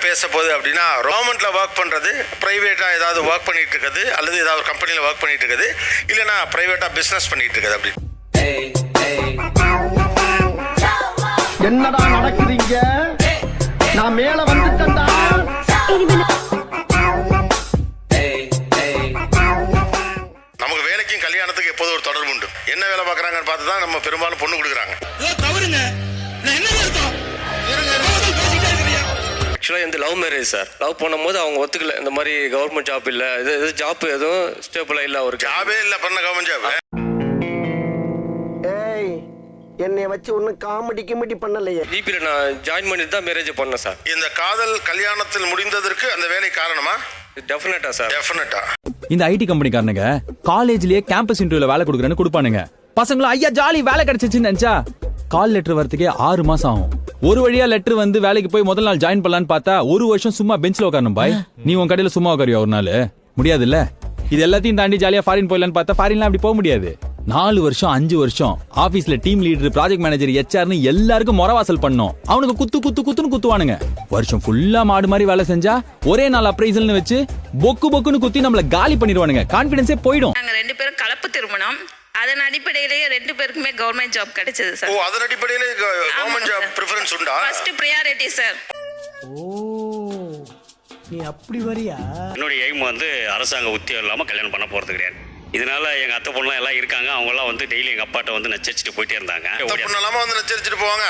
பேச போகுது அப்படின்னா, கவர்மெண்ட்ல ஒர்க் பண்றது, பிரைவேட்டா ஏதாவது ஒர்க் பண்ணிட்டு இருக்குது, அல்லது ஏதாவது ஒரு கம்பெனில ஒர்க் பண்ணிட்டு இருக்குது, இல்லைன்னா பிரைவேட்டா பிசினஸ் பண்ணிட்டு இருக்குது அப்படி. என்னடா நடக்குதுங்க? நான் மேல வந்துட்டேன்டா. நமக்கு வேலைக்கும் கல்யாணத்துக்கு எப்போதும் ஒரு தொடர்பு உண்டு. என்ன வேலை பார்க்கறாங்கன்னு பார்த்து தான் நம்ம பெரும்பாலும் பொண்ணு கொடுக்குறாங்க. ஆக்சுவலாக இந்த லவ் மேரேஜ் சார். லவ் பண்ணும்போது அவங்க ஒத்துக்கல, இந்த மாதிரி கவர்மெண்ட் ஜாப் இல்லை, இது ஜாப் எதுவும் ஸ்டேபிளாக இல்லை, ஒரு ஜாபே இல்லை, பண்ண கவர்மெண்ட் ஜாப். ஏய், என்னை வச்சு ஒன்னும் காமெடி கிமெடி பண்ணலையே. ஜிபியில் நான் ஜாயின் பண்ணிட்டு தான் மேரேஜ் பண்ணேன் சார். இந்த காதல் கல்யாணத்தில் முடிந்ததற்கு அந்த வேலை காரணமா? டெஃபினட்டா சார், டெஃபினட்டா. இந்த ஐடி கம்பெனிக்காரனுங்க காலேஜ்லயே கேம்பஸ் இன்டர்வியூல வேலை கொடுக்குறேன்னு கொடுப்பானுங்க. பசங்களும் ஐயா ஜாலி வேலை கிடைச்சிச்சுன்னு நினைச்சா கால் லெட்டர் வரதுக்கே 6 மாசம் ஆகும். ஒரு வழியா லெட்டர் வந்து வேலைக்கு போய் முதல் நாள் ஜாயின் பண்ணலான்னு பார்த்தா 1 வருஷம் சும்மா பெஞ்ச்ல உட்காரணும் பாய். நீ உன் கடையில சும்மா உட்காரியா ஒரு நாள்? முடியாது இல்ல. இது எல்லாத்தையும் தாண்டி ஜாலியா ஃபாரின் போயிடலான்னு பார்த்தா ஃபாரின்லாம் அப்படி போக முடியாது. 4 வருஷம் 5 வருஷம் ஆபீஸ்ல டீம் லீடர், ப்ராஜெக்ட் மேனேஜர், ஹெச்ஆர்னு எல்லாருக்கும் மொரவாசல் பண்ணோம். அவனுக்கு குத்துன்னு குத்துவானுங்க. வருஷம் ஃபுல்லா மாடு மாதிரி வேலை செஞ்சா ஒரே நாள் அப்ரைசல்னு வச்சு பொக்குன்னு குத்தி நம்மள காலி பண்ணிடுவானுங்க. கான்பிடன்ஸே போயிடும். நாங்க 2 பேரும் கலப்பு திருமணம். அதன் அடிப்படையிலேயே 2 பேருக்குமே கவர்மெண்ட் ஜாப் கிடைச்சது சார். ஓ, அதன் அடிப்படையிலே கவர்மெண்ட் ஜாப் பிரெஃபரன்ஸ் உண்டா? First priority sir. ஓ, நீ அப்படி வரியா? என்னுடைய எய்ம் வந்து அரசாங்க உத்தியோகம் இல்லாமல் கல்யாணம் பண்ண போகிறது கிடையாது. இதனால எங்கள் அத்தை பொண்ணுலாம் எல்லாம் இருக்காங்க. அவங்களாம் வந்து டெய்லி எங்கள் அப்பாட்ட வந்து நச்சரிச்சுட்டு போயிட்டே இருந்தாங்க. பொண்ணெல்லாம வந்து நச்சரிச்சுட்டு போவாங்க.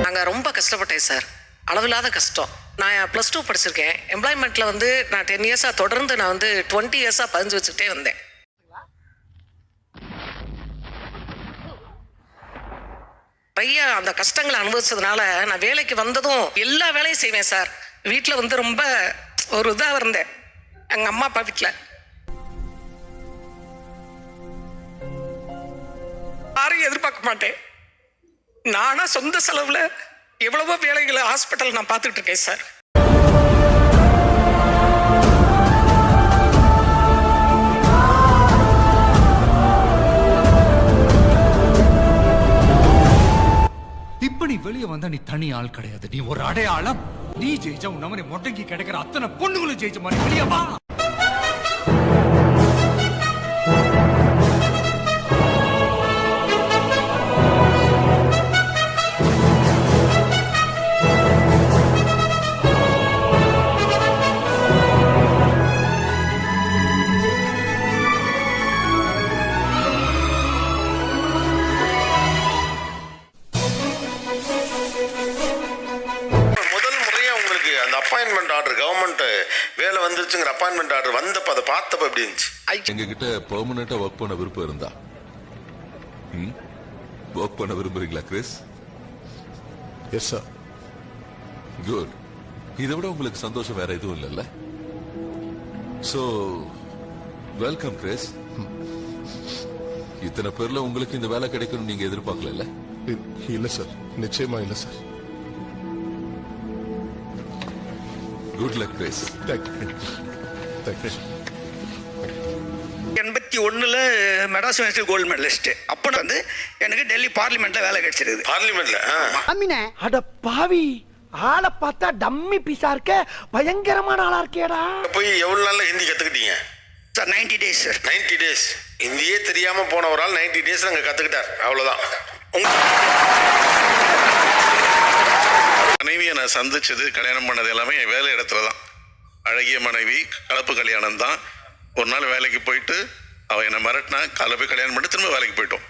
நாங்கள் ரொம்ப கஷ்டப்பட்டேன் சார், அளவில்லாத கஷ்டம். நான் +2 படிச்சிருக்கேன். எம்ப்ளாய்மெண்ட்டில் வந்து நான் 10 இயர்ஸாக தொடர்ந்து நான் வந்து 20 இயர்ஸாக பதிஞ்சு வச்சுக்கிட்டே வந்தேன். நிறைய அந்த கஷ்டங்களை அனுபவிச்சதுனால நான் வேலைக்கு வந்ததும் எல்லா வேலையும் செய்வேன் சார். வீட்டில் வந்து ரொம்ப ஒரு இதாக இருந்தேன் எங்கள் அம்மா அப்பா வீட்டில். யாரையும் எதிர்பார்க்க மாட்டேன். நானா சொந்த செலவில் எவ்வளவோ வேலைகளை ஹாஸ்பிட்டல் நான் பார்த்துட்டு இருக்கேன் சார். இப்ப நீ வெளியே வந்தா நீ தனி ஆள் கிடையாது, நீ ஒரு அடையாளம். நீ ஜெயிச்சா உன் நம்மனை மொட்டைக்கு கிடைக்கிற அத்தனை பொண்ணுங்களும் ஜெயிச்ச மாதிரி வெளியே வா. அப்பாயின்மெண்ட் ஆர்டர், கவர்மெண்ட் வேலை வந்துருச்சுங்கிற அப்பாயின்மெண்ட் ஆர்டர் வந்தப்ப அதை பார்த்தப்ப எப்படி இருந்துச்சு? எங்ககிட்ட பெர்மனண்டா ஒர்க் பண்ண விருப்பம் இருந்தா ஒர்க் பண்ண விரும்புறீங்களா கிறிஸ்? Yes sir. குட். இதை விட உங்களுக்கு சந்தோஷம் வேற எதுவும் இல்லைல்ல? So welcome Chris. இத்தனை பேர்ல உங்களுக்கு இந்த வேலை கிடைக்கணும் நீங்க எதிர்பார்க்கல? இல்ல சார், நிச்சயமா இல்ல sir. Good luck Chris. Thank you. 81ல் மெட்ராஸ் யூனிவர்சிட்டி கோல்டு மெடலிஸ்ட். அப்போ வந்து எனக்கு டெல்லி பார்லிமெண்ட்ல வேலை கிடைச்சிருக்கு. பார்லிமெண்ட்ல? அட பாவி, ஆளை பார்த்தா டம்மி பீஸா இருக்க, பயங்கரமான ஆளா இருக்கேடா. போய் எவ்வளவு நாள்ல ஹிந்தி கத்துக்கிட்டீங்க? Sir 90 days sir. 90 டேஸ். ஹிந்தியே தெரியாம போன ஒரு ஆள் 90 டேஸ் அங்க கத்துக்கிட்டார், அவ்வளவுதான். மனைவியை நான் சந்திச்சது, கல்யாணம் பண்ணது எல்லாமே என் வேலை இடத்துல தான். அழகிய மனைவி, கலப்பு கல்யாணம் தான். ஒரு நாள் வேலைக்கு போயிட்டு அவ என்னை மிரட்டினா, காலை போய் கல்யாணம் பண்ணி திரும்ப வேலைக்கு போயிட்டோம்.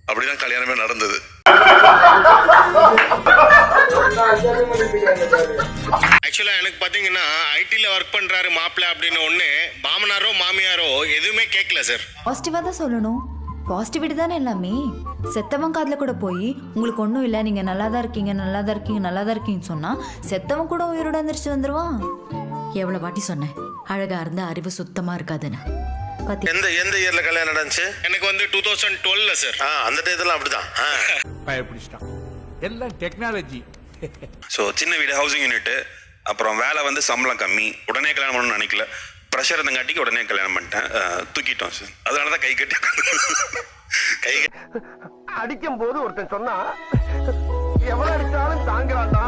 அப்படிதான் கல்யாணமே நடந்தது. ஆக்சுவலாக எனக்கு பார்த்தீங்கன்னா ஐடியில் ஒர்க் பண்ணுறாரு மாப்பிள்ளை அப்படின்னு ஒன்று மாமனாரோ மாமியாரோ எதுவுமே கேட்கல சார். பாசிட்டிவாக தான் சொல்லணும். பாசிட்டிவிட்டி தானே எல்லாமே. செத்தவன் காதில் கூட போய் உங்களுக்கு ஒன்றும் இல்லை, நீங்கள் நல்லா தான் இருக்கீங்க, நல்லா தான் இருக்கீங்க, நல்லா தான் இருக்கீங்கன்னு சொன்னால் செத்தவன் கூட உயிரோட எந்திரிச்சு வந்துடுவான். எவ்வளோ வாட்டி சொன்னேன், அழகா இருந்தா அறிவு சுத்தமாக இருக்காதுன்னு. எந்த இயர்ல கல்யாணம் நடந்துச்சு? எனக்கு வந்து 2012 சார். அந்த டயத்துல அப்படிதான் பயப்பிடிச்சிட்டான். எல்லாம் டெக்னாலஜி. ஸோ சின்ன வீடு, ஹவுசிங் யூனிட், அப்புறம் வேலை வந்து சம்பளம் கம்மி. உடனே கல்யாணம் பண்ணணும்னு நினைக்கல. ப்ரெஷர் இருந்தங்காட்டிக்கு உடனே கல்யாணம் பண்ணிட்டேன். தூக்கிட்டோம் சார். அதனால தான் கை கட்டி அடிக்கும் போது ஒருத்தன் சொன்னா எவ்வளவு அடிச்சாலும் தாங்குறான்டா,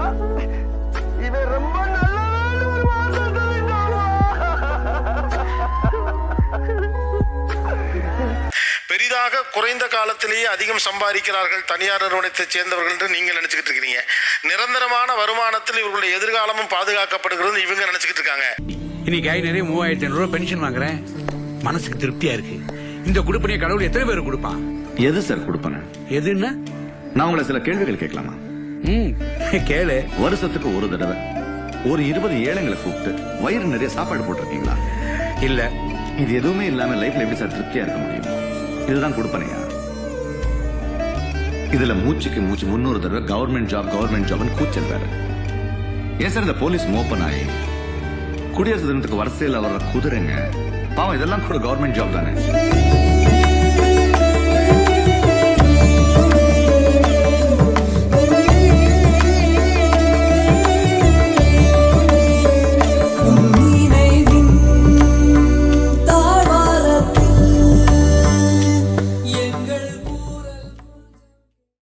இவன் ரொம்ப பெரிதாக குறைந்த காலத்திலேயே அதிகம் சம்பாதிக்கிறார்கள் தனியார் நிறுவனத்தைச் சேர்ந்தவர்கள் என்று நீங்கள் நினைச்சுக்கிட்டு இருக்கிறீங்க. நிரந்தரமான வருமானத்தில் இவர்களுடைய எதிர்காலமும் பாதுகாக்கப்படுகிறது இவங்க நினைச்சுக்கிட்டு இருக்காங்க. இன்னைக்கு நிறைய 3500 ரூபாய் பென்ஷன் வாங்குறேன், மனசுக்கு திருப்தியா இருக்கு. இந்த குடுப்பனைய கடவுள் எத்தனை பேருக்கு கொடுப்பான்? எது சார் கொடுப்பன? எதுன்னா நான் உங்களை சில கேள்விகள் கேட்கலாமா? கேளு. வருஷத்துக்கு ஒரு தடவை ஒரு 20 ஏழைங்களை கூப்பிட்டு வயிறு நிறைய சாப்பாடு போட்டிருக்கீங்களா? இல்ல. இது எதுவுமே இல்லாம லைஃப்ல எப்படி சார் திருப்தியா இருக்க முடியும்? இதுதான் கொடுப்பனையா? இதுல மூச்சுக்கு மூச்சு 300 தடவை கவர்மெண்ட் ஜாப்னு கூச்சல் வேற. ஏன் சார் இந்த போலீஸ் மோப்பன் ஆகி குடியரசு தினத்துக்கு வரிசையில் வர்ற குதிரைங்க பாவம், இதெல்லாம் கூட கவர்மெண்ட் ஜாப் தானே?